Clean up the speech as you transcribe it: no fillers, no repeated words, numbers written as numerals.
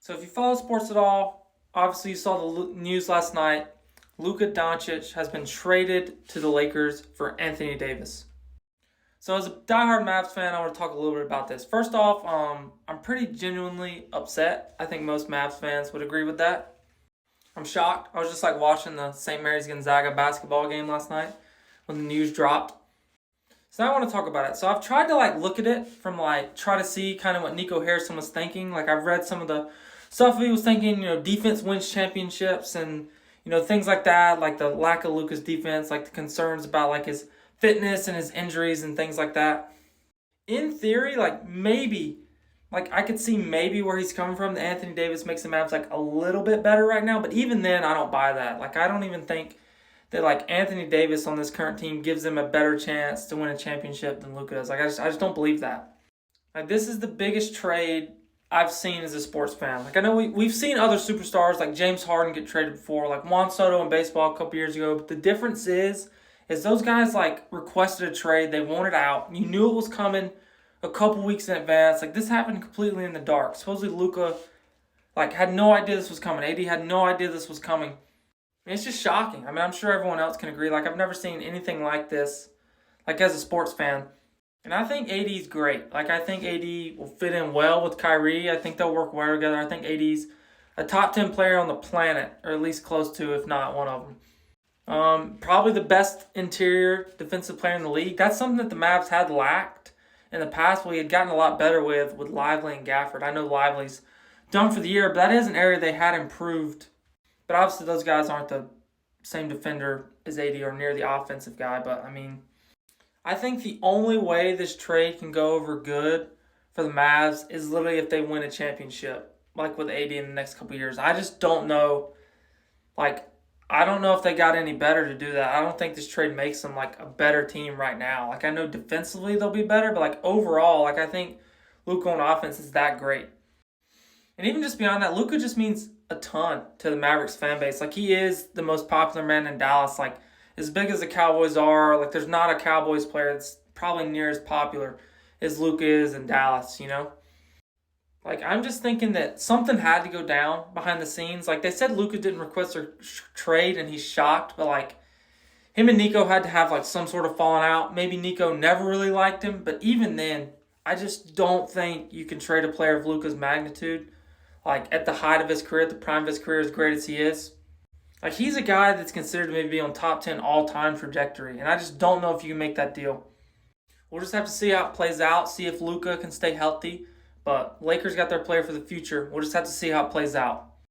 So if you follow sports at all, obviously you saw the news last night. Luka Doncic has been traded to the Lakers for Anthony Davis. So as a diehard Mavs fan, I want to talk a little bit about this. First off, I'm pretty genuinely upset. I think most Mavs fans would agree with that. I'm shocked. I was just like watching the St. Mary's Gonzaga basketball game last night when the news dropped. So now I want to talk about it. So I've tried to look at it from try to see kind of what Nico Harrison was thinking. I've read some of the stuff he was thinking, defense wins championships and things like that, like the lack of Luka's defense, like the concerns about his fitness and his injuries and things like that. In theory, maybe I could see maybe where he's coming from. The Anthony Davis makes the Mavs a little bit better right now, but even then I don't buy that. I don't even think that Anthony Davis on this current team gives them a better chance to win a championship than Luka does. I just don't believe that. This is the biggest trade I've seen as a sports fan. I know we've seen other superstars like James Harden get traded before, like Juan Soto in baseball a couple years ago. But the difference is those guys requested a trade. They wanted out. You knew it was coming a couple weeks in advance. This happened completely in the dark. Supposedly Luka had no idea this was coming. AD had no idea this was coming. It's just shocking. I'm sure everyone else can agree. I've never seen anything like this, as a sports fan. And I think AD's great. I think AD will fit in well with Kyrie. I think they'll work well together. I think AD's a top 10 player on the planet, or at least close to, if not one of them. Probably the best interior defensive player in the league. That's something that the Mavs had lacked in the past. We had gotten a lot better with Lively and Gafford. I know Lively's done for the year, but that is an area they had improved. But obviously those guys aren't the same defender as AD or near the offensive guy. But, I think the only way this trade can go over good for the Mavs is literally if they win a championship, with AD in the next couple of years. I just don't know. I don't know if they got any better to do that. I don't think this trade makes them, a better team right now. I know defensively they'll be better, but, overall, I think Luka on offense is that great. And even just beyond that, Luka just means a ton to the Mavericks fan base. He is the most popular man in Dallas. As big as the Cowboys are, there's not a Cowboys player that's probably near as popular as Luka is in Dallas, I'm just thinking that something had to go down behind the scenes. They said Luka didn't request a trade and he's shocked, but him and Nico had to have some sort of falling out. Maybe Nico never really liked him, but even then, I just don't think you can trade a player of Luka's magnitude at the height of his career, at the prime of his career, as great as he is. He's a guy that's considered to maybe be on top 10 all-time trajectory, and I just don't know if you can make that deal. We'll just have to see how it plays out, see if Luka can stay healthy, but Lakers got their player for the future. We'll just have to see how it plays out.